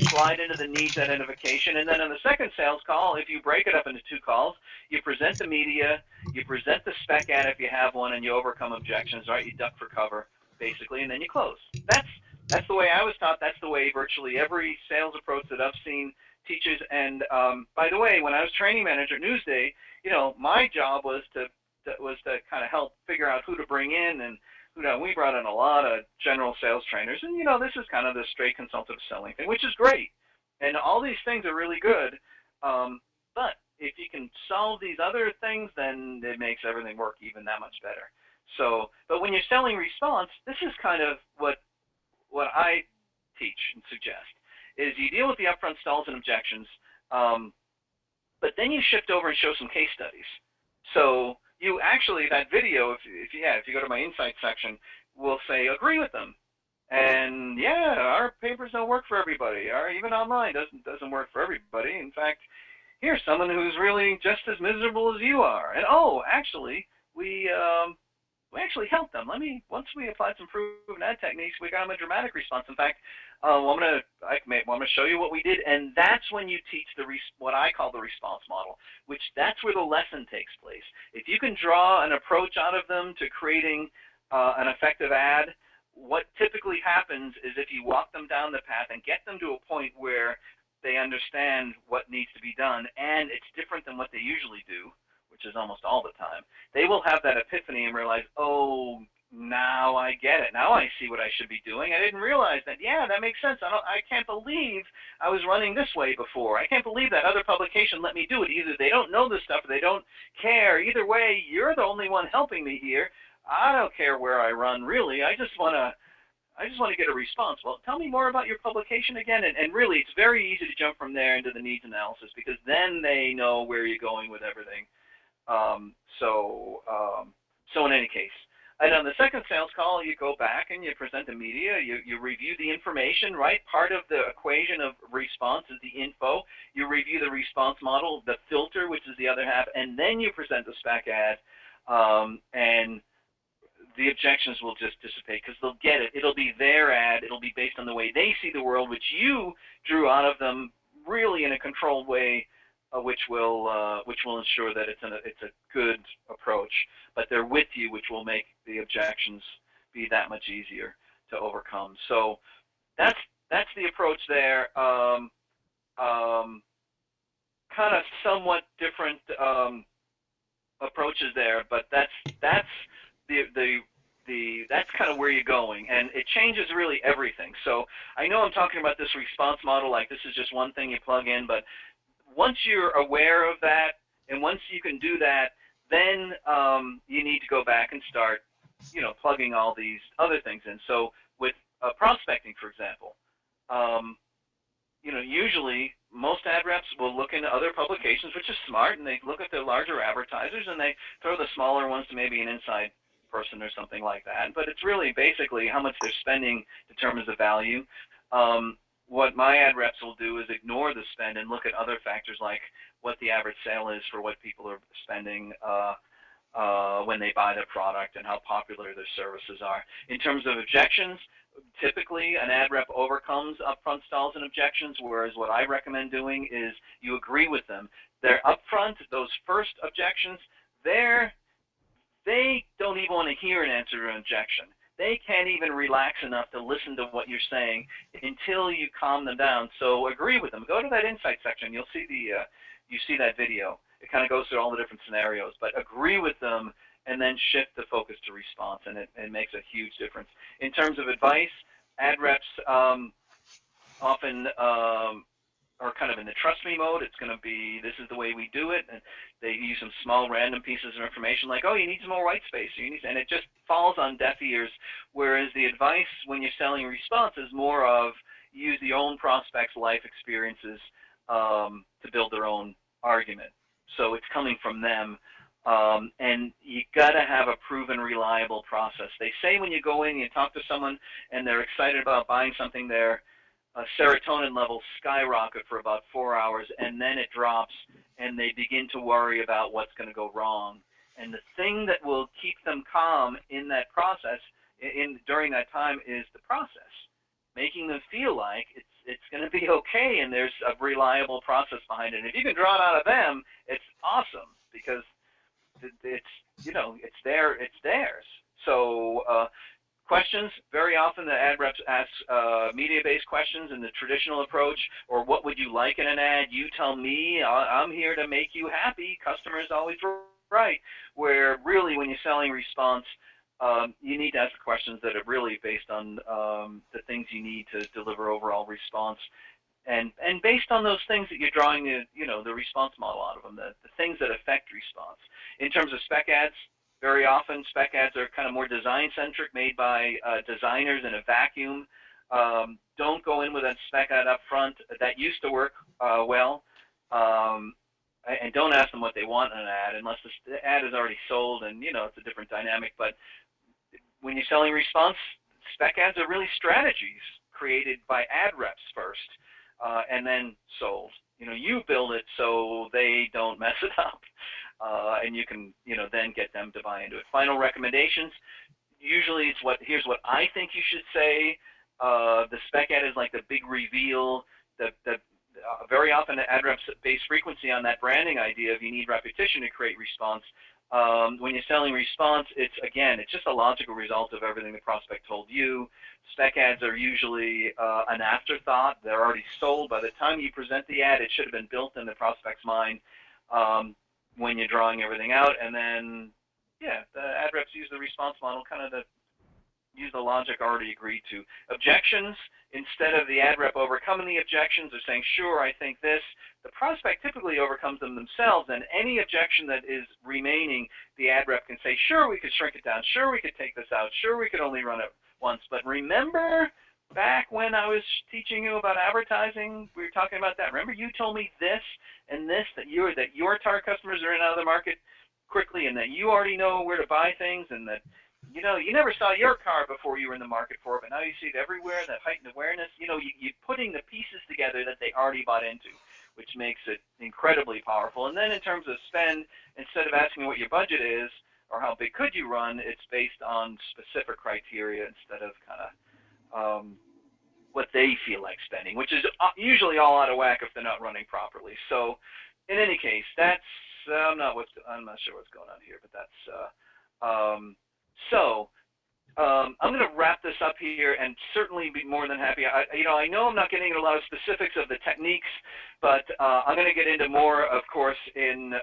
slide into the needs identification, and then on the second sales call, if you break it up into two calls, you present the media, you present the spec ad if you have one, and you overcome objections, right? You duck for cover, basically, and then you close. That's the way I was taught. That's the way virtually every sales approach that I've seen teaches. And by the way, when I was training manager at Newsday, my job was to kind of help figure out who to bring in and we brought in a lot of general sales trainers, and this is kind of the straight consultative selling thing, which is great, and all these things are really good. But if you can solve these other things, then it makes everything work even that much better. So, but when you're selling response, this is kind of what I teach and suggest is you deal with the upfront stalls and objections, but then you shift over and show some case studies. So you actually, that video, if you go to my insight section, will say agree with them, and our papers don't work for everybody, or even online doesn't work for everybody. In fact, here's someone who's really just as miserable as you are, and actually we actually helped them. Once we applied some proven ad techniques, we got them a dramatic response. In fact, I'm gonna show you what we did, and that's when you teach what I call the response model, which that's where the lesson takes place. If you can draw an approach out of them to creating an effective ad, what typically happens is if you walk them down the path and get them to a point where they understand what needs to be done, and it's different than what they usually do, which is almost all the time, they will have that epiphany and realize, oh, now I get it. Now I see what I should be doing. I didn't realize that. Yeah, that makes sense. I can't believe I was running this way before. I can't believe that other publication let me do it. Either they don't know this stuff or they don't care. Either way, you're the only one helping me here. I don't care where I run, really. I just want to get a response. Well, tell me more about your publication again. And really, it's very easy to jump from there into the needs analysis because then they know where you're going with everything. So in any case, and on the second sales call, you go back and you present the media, you review the information, right? Part of the equation of response is the info. You review the response model, the filter, which is the other half, and then you present the spec ad, and the objections will just dissipate because they'll get it. It'll be their ad. It'll be based on the way they see the world, which you drew out of them really in a controlled way, which will ensure that it's a good approach. But they're with you, which will make the objections be that much easier to overcome. So that's the approach there. Kind of somewhat different approaches there, but that's kind of where you're going, and it changes really everything. So I know I'm talking about this response model like this is just one thing you plug in, but once you're aware of that, and once you can do that, then you need to go back and start, plugging all these other things in. So with prospecting, for example, usually most ad reps will look into other publications, which is smart, and they look at the larger advertisers, and they throw the smaller ones to maybe an inside person or something like that. But it's really basically how much they're spending determines the value. What my ad reps will do is ignore the spend and look at other factors like what the average sale is for what people are spending when they buy the product and how popular their services are. In terms of objections, typically an ad rep overcomes upfront stalls and objections, whereas what I recommend doing is you agree with them. They're upfront, those first objections, they don't even want to hear an answer to an objection. They can't even relax enough to listen to what you're saying until you calm them down. So agree with them. Go to that insight section. You'll see you see that video. It kind of goes through all the different scenarios. But agree with them and then shift the focus to response, and it makes a huge difference. In terms of advice, ad reps often are kind of in the trust me mode. It's going to be, this is the way we do it. And they use some small random pieces of information like, oh, you need some more white space. And it just falls on deaf ears. Whereas the advice when you're selling response is more of use the own prospect's life experiences to build their own argument. So it's coming from them. And you got to have a proven, reliable process. They say when you go in, you talk to someone, and they're excited about buying something, their serotonin levels skyrocket for about 4 hours, and then it drops, and they begin to worry about what's going to go wrong. And the thing that will keep them calm in that process, during that time, is the process, making them feel like it's going to be okay, and there's a reliable process behind it. And if you can draw it out of them, it's awesome, because it's it's theirs. So questions, very often the ad reps ask media-based questions in the traditional approach, or what would you like in an ad? You tell me, I'm here to make you happy. Customer is always right. Where really when you're selling response, you need to ask questions that are really based on the things you need to deliver overall response. And based on those things that you're drawing the response model out of them, the things that affect response. In terms of spec ads, very often spec ads are kind of more design-centric, made by designers in a vacuum. Don't go in with a spec ad up front. That used to work well. And don't ask them what they want in an ad unless the ad is already sold, and it's a different dynamic. But when you're selling response, spec ads are really strategies created by ad reps first. And then sold. You build it so they don't mess it up, and you can, then get them to buy into it. Final recommendations. Usually, here's what I think you should say. The spec ad is like the big reveal. Very often, ad reps base frequency on that branding idea of you need repetition to create response. When you're selling response, it's just a logical result of everything the prospect told you. Spec ads are usually an afterthought. They're already sold. By the time you present the ad, it should have been built in the prospect's mind when you're drawing everything out. And then, the ad reps use the response model kind of to use the logic already agreed to. Objections, instead of the ad rep overcoming the objections or saying, sure, I think this, the prospect typically overcomes them themselves, and any objection that is remaining, the ad rep can say, sure, we could shrink it down, sure, we could take this out, sure, we could only run it once. But remember back when I was teaching you about advertising, we were talking about that. Remember you told me this and this, that your target customers are in and out of the market quickly, and that you already know where to buy things, and that you never saw your car before you were in the market for it, but now you see it everywhere, that heightened awareness. You're putting the pieces together that they already bought into, which makes it incredibly powerful. And then in terms of spend, instead of asking what your budget is or how big could you run, it's based on specific criteria instead of kind of what they feel like spending, which is usually all out of whack if they're not running properly. So in any case, that's I'm not sure what's going on here, but that's I'm going to wrap this up here, and certainly be more than happy. I know I'm not getting into a lot of specifics of the techniques, but I'm going to get into more, of course, in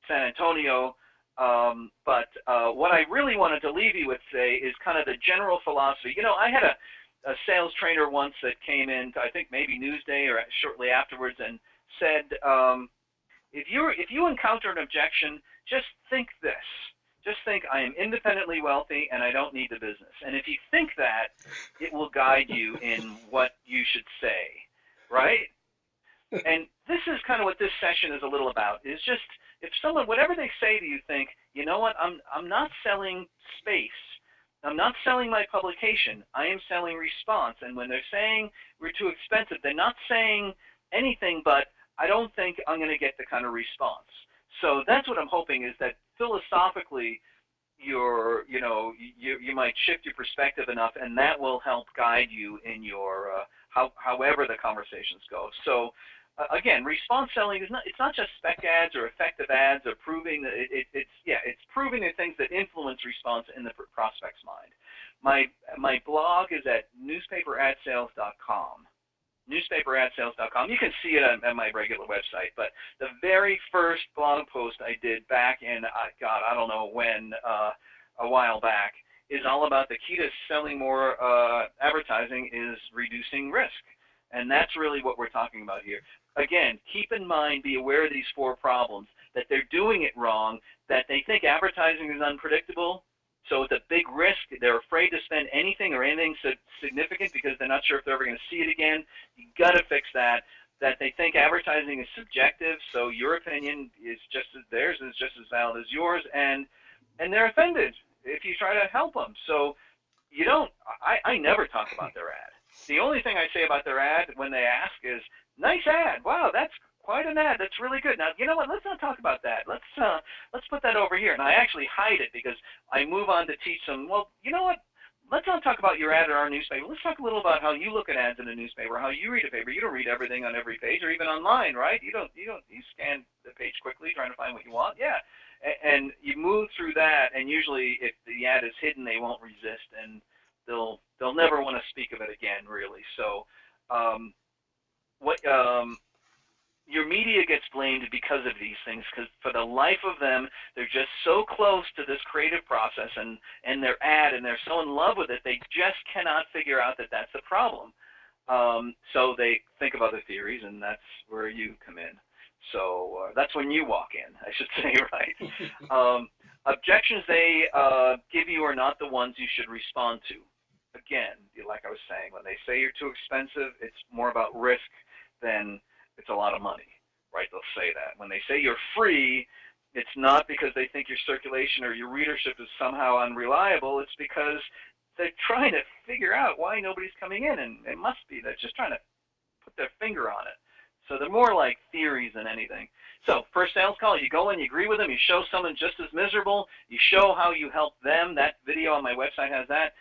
San Antonio. But what I really wanted to leave you with today is kind of the general philosophy. I had a sales trainer once that came in, I think maybe Newsday or shortly afterwards, and said, if you encounter an objection, just think this. Just think, I am independently wealthy and I don't need the business. And if you think that, it will guide you in what you should say, right? And this is kind of what this session is a little about, is just if someone, whatever they say to you, think, you know what, I'm not selling space. I'm not selling my publication. I am selling response. And when they're saying we're too expensive, they're not saying anything but I don't think I'm going to get the kind of response. So that's what I'm hoping, is that philosophically you might shift your perspective enough, and that will help guide you in your however the conversations go. So again, response selling is not just spec ads or effective ads or proving that it's proving the things that influence response in the prospect's mind. My blog is at newspaperadsales.com. newspaperadsales.com. You can see it on my regular website, but the very first blog post I did back in, God, I don't know when, a while back, is all about the key to selling more advertising is reducing risk. And that's really what we're talking about here. Again, keep in mind, be aware of these 4 problems, that they're doing it wrong, that they think advertising is unpredictable, so it's a big risk. They're afraid to spend anything or anything significant because they're not sure if they're ever going to see it again. You got to fix that. that they think advertising is subjective, so your opinion is just as theirs is just as valid as yours, and they're offended if you try to help them. So you don't. I never talk about their ad. The only thing I say about their ad when they ask is, "Nice ad. Wow, that's quite an ad. That's really good." Now, you know what? Let's not talk about that. Let's put that over here. And I actually hide it because I move on to teach them. Well, you know what? Let's not talk about your ad in our newspaper. Let's talk a little about how you look at ads in a newspaper, how you read a paper. You don't read everything on every page, or even online, right? You scan the page quickly trying to find what you want. Yeah, and you move through that, and usually if the ad is hidden, they won't resist, and they'll never want to speak of it again, really. So, what your media gets blamed because of these things, because for the life of them, they're just so close to this creative process and their ad, and they're so in love with it, they just cannot figure out that that's the problem. So they think of other theories, and that's where you come in. So that's when you walk in, I should say, right? Objections they give you are not the ones you should respond to. Again, like I was saying, when they say you're too expensive, it's more about risk than it's a lot of money, right? They'll say that. When they say you're free, it's not because they think your circulation or your readership is somehow unreliable. It's because they're trying to figure out why nobody's coming in, and it must be they're just trying to put their finger on it. So they're more like theories than anything. So first sales call, you go in, you agree with them, you show someone just as miserable, you show how you help them. That video on my website has that.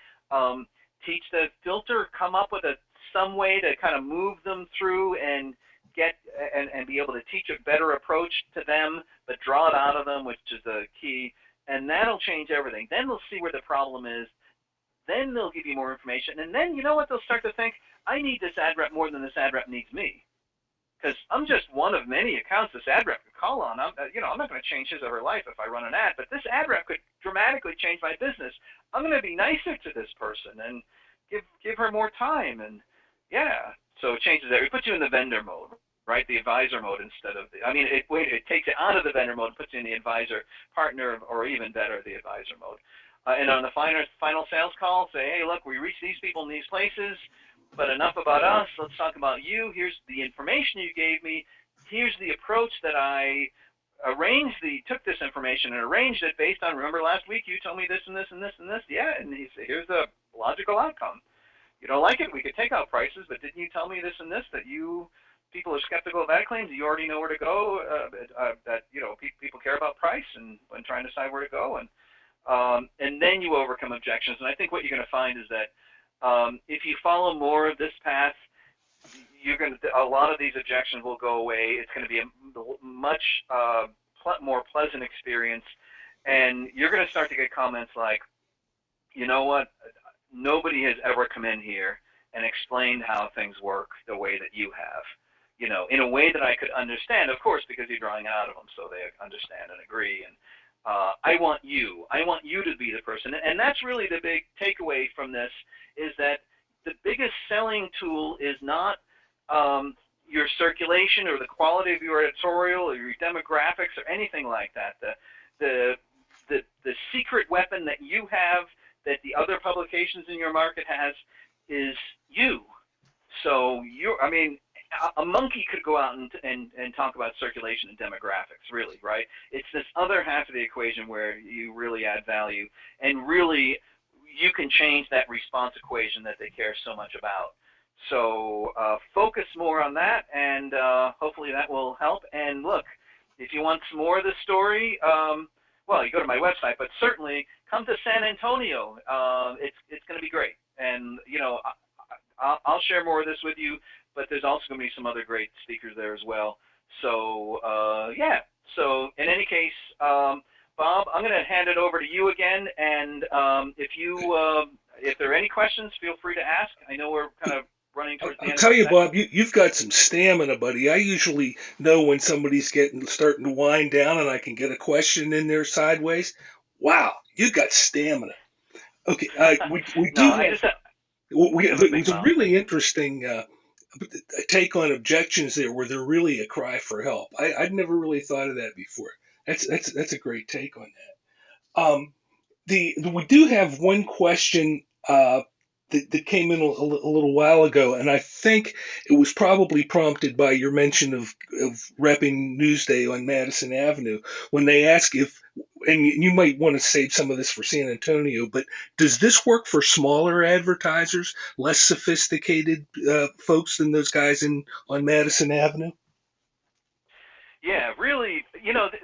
Teach the filter, come up with some way to kind of move them through and get and be able to teach a better approach to them, but draw it out of them, which is the key. And that'll change everything. Then they'll see where the problem is. Then they'll give you more information. And then you know what? They'll start to think, I need this ad rep more than this ad rep needs me. Because I'm just one of many accounts this ad rep could call on. I'm not going to change his or her life if I run an ad, but this ad rep could dramatically change my business. I'm going to be nicer to this person and give her more time. And yeah, so it changes that. It puts you in the vendor mode, right? The advisor mode instead of it takes it out of the vendor mode, puts you in the advisor, partner, or even better, the advisor mode. And on the final sales call, say, hey, look, we reached these people in these places, but enough about us. Let's talk about you. Here's the information you gave me. Here's the approach that I took this information and arranged it based on, remember last week you told me this and this and this and this? Yeah, and he said, here's the logical outcome. You don't like it, we could take out prices, but didn't you tell me this and this, that people are skeptical of ad claims, you already know where to go, that people care about price and when trying to decide where to go, and then you overcome objections. And I think what you're going to find is that if you follow more of this path, a lot of these objections will go away. It's going to be a much more pleasant experience, and you're going to start to get comments like, you know what, nobody has ever come in here and explained how things work the way that you have, in a way that I could understand, of course, because you're drawing out of them, so they understand and agree. And I want you to be the person. And that's really the big takeaway from this, is that the biggest selling tool is not your circulation or the quality of your editorial or your demographics or anything like that. The secret weapon that you have that the other publications in your market has is you. So a monkey could go out and talk about circulation and demographics, really, right? It's this other half of the equation where you really add value, and really you can change that response equation that they care so much about. So focus more on that, and hopefully that will help. And look, if you want some more of this story, well, you go to my website, but certainly come to San Antonio. It's going to be great. And, I'll share more of this with you, but there's also going to be some other great speakers there as well. So, yeah. So, in any case, Bob, I'm going to hand it over to you again. And if there are any questions, feel free to ask. I know we're kind of running towards the end. I'll tell you, Bob, you've got some stamina, buddy. I usually know when somebody's starting to wind down, and I can get a question in there sideways. Wow, you got stamina. Okay, we do have. It was a really interesting take on objections there, where they're really a cry for help. I'd never really thought of that before. That's a great take on that. We do have one question that came in a little while ago, and I think it was probably prompted by your mention of repping Newsday on Madison Avenue when they ask if, and you might want to save some of this for San Antonio, but does this work for smaller advertisers, less sophisticated folks than those guys in on Madison Avenue? Yeah, really,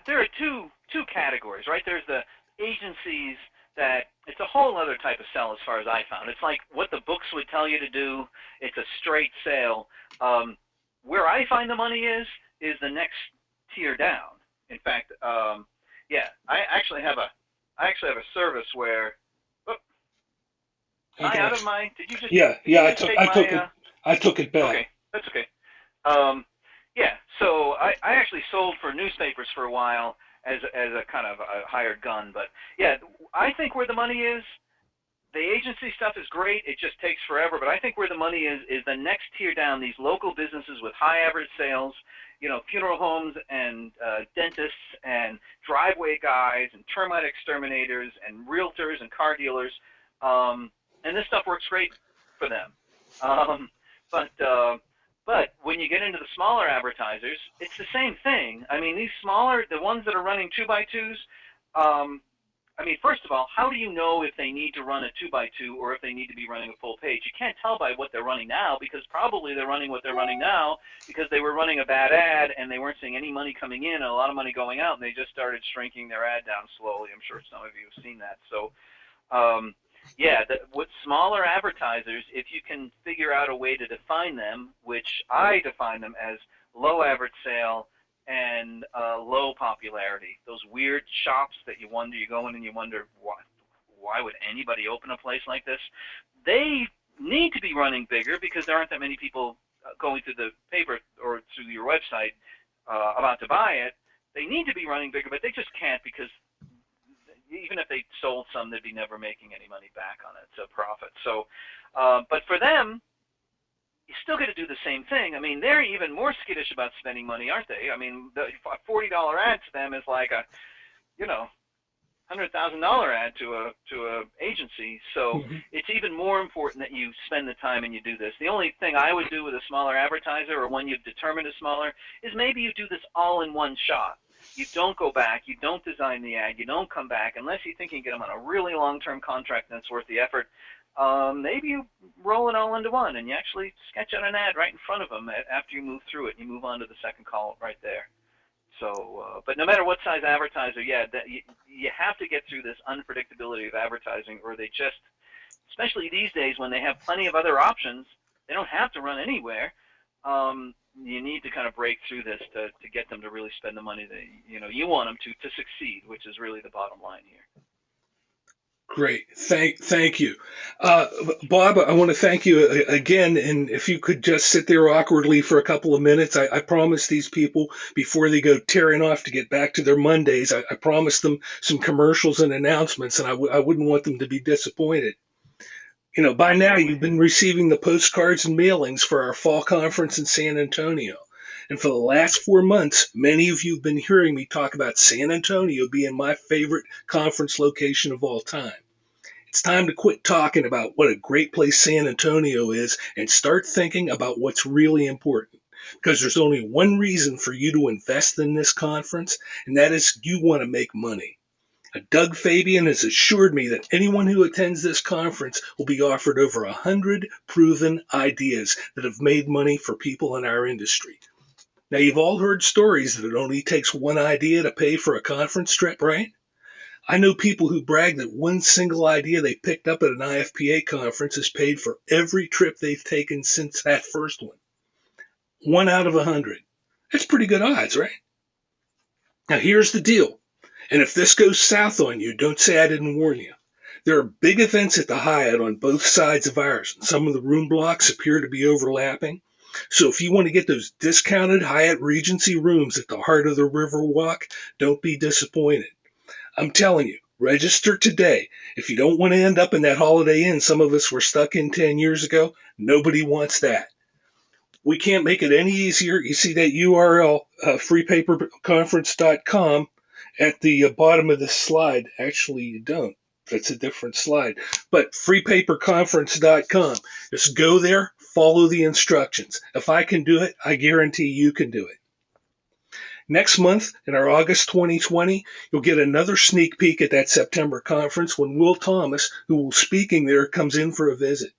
there are two categories, right? There's the agencies that it's a whole other type of sell as far as I found. It's like what the books would tell you to do. It's a straight sale. Where I find the money is the next tier down. In fact, yeah, I actually have a service where. Oh, I am I out got of you. my? Did you just Yeah, did yeah. you just take I took my? it. I took it back. Okay, that's okay. Um, yeah, so I actually sold for newspapers for a while as a kind of a hired gun, but yeah, I think where the money is, the agency stuff is great. It just takes forever, but I think where the money is the next tier down. These local businesses with high average sales, funeral homes and dentists and driveway guys and termite exterminators and realtors and car dealers, and this stuff works great for them. Um, but but when you get into the smaller advertisers, it's the same thing. I mean, these smaller, the ones that are running two by twos, um, I mean, first of all, how do you know if they need to run a 2x2 or if they need to be running a full page? You can't tell by what they're running now because probably they're running what they're running now because they were running a bad ad and they weren't seeing any money coming in and a lot of money going out and they just started shrinking their ad down slowly. I'm sure some of you have seen that. So, yeah, with smaller advertisers, if you can figure out a way to define them, which I define them as low average sale and low popularity. Those weird shops that you go in and you wonder why would anybody open a place like this? They need to be running bigger because there aren't that many people going through the paper or through your website about to buy it. They need to be running bigger, but they just can't because even if they sold some, they'd be never making any money back on it. It's a profit. So, but for them, you still got to do the same thing. I mean, they're even more skittish about spending money, aren't they? I mean, a $40 ad to them is like a, $100,000 ad to a agency. So Mhm. it's even more important that you spend the time and you do this. The only thing I would do with a smaller advertiser or one you've determined is smaller is maybe you do this all in one shot. You don't go back, you don't design the ad, you don't come back unless you think you can get them on a really long-term contract and it's worth the effort. Maybe you roll it all into one and you actually sketch out an ad right in front of them after you move through it and you move on to the second column right there. So, but no matter what size advertiser, yeah, you have to get through this unpredictability of advertising or they just, especially these days when they have plenty of other options, they don't have to run anywhere. You need to kind of break through this to get them to really spend the money that you want them to succeed, which is really the bottom line here. Great. Thank you. Uh, Bob, I want to thank you again. And if you could just sit there awkwardly for a couple of minutes, I promise these people before they go tearing off to get back to their Mondays, I promised them some commercials and announcements, and I wouldn't want them to be disappointed. By now Absolutely. you've been receiving the postcards and mailings for our fall conference in San Antonio. And for the last 4 months, many of you have been hearing me talk about San Antonio being my favorite conference location of all time. It's time to quit talking about what a great place San Antonio is and start thinking about what's really important. Because there's only one reason for you to invest in this conference, and that is you want to make money. Doug Fabian has assured me that anyone who attends this conference will be offered over 100 proven ideas that have made money for people in our industry. Now, you've all heard stories that it only takes one idea to pay for a conference trip, right? I know people who brag that one single idea they picked up at an IFPA conference has paid for every trip they've taken since that first one. 1 out of 100. That's pretty good odds, right? Now, here's the deal. And if this goes south on you, don't say I didn't warn you. There are big events at the Hyatt on both sides of ours, and some of the room blocks appear to be overlapping. So if you want to get those discounted Hyatt Regency rooms at the heart of the Riverwalk, don't be disappointed. I'm telling you, register today. If you don't want to end up in that Holiday Inn some of us were stuck in 10 years ago, nobody wants that. We can't make it any easier. You see that URL, freepaperconference.com, at the bottom of this slide. Actually, you don't. That's a different slide. But freepaperconference.com. Just go there, follow the instructions. If I can do it, I guarantee you can do it. Next month, in our August 2020, you'll get another sneak peek at that September conference when Will Thomas, who will be speaking there, comes in for a visit.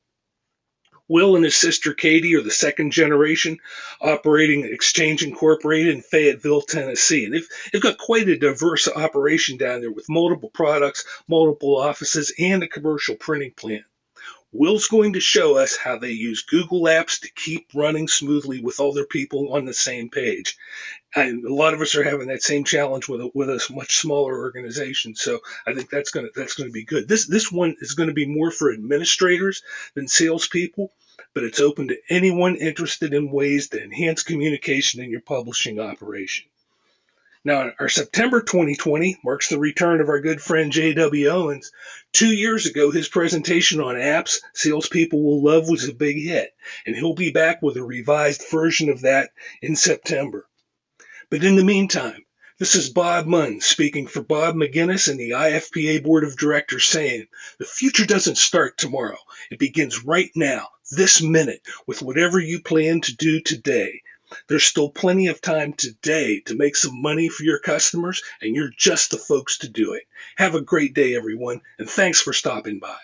Will and his sister Katie are the second generation operating Exchange Incorporated in Fayetteville, Tennessee. And they've got quite a diverse operation down there with multiple products, multiple offices, and a commercial printing plant. Will's going to show us how they use Google Apps to keep running smoothly with all their people on the same page. And a lot of us are having that same challenge with a much smaller organization. So I think that's going to be good. This one is going to be more for administrators than salespeople, but it's open to anyone interested in ways to enhance communication in your publishing operation. Now, our September 2020 marks the return of our good friend J.W. Owens. 2 years ago, his presentation on apps salespeople will love was a big hit, and he'll be back with a revised version of that in September. But in the meantime, this is Bob Munn speaking for Bob McInnis and the IFPA Board of Directors saying, the future doesn't start tomorrow. It begins right now, this minute, with whatever you plan to do today. There's still plenty of time today to make some money for your customers, and you're just the folks to do it. Have a great day, everyone, and thanks for stopping by.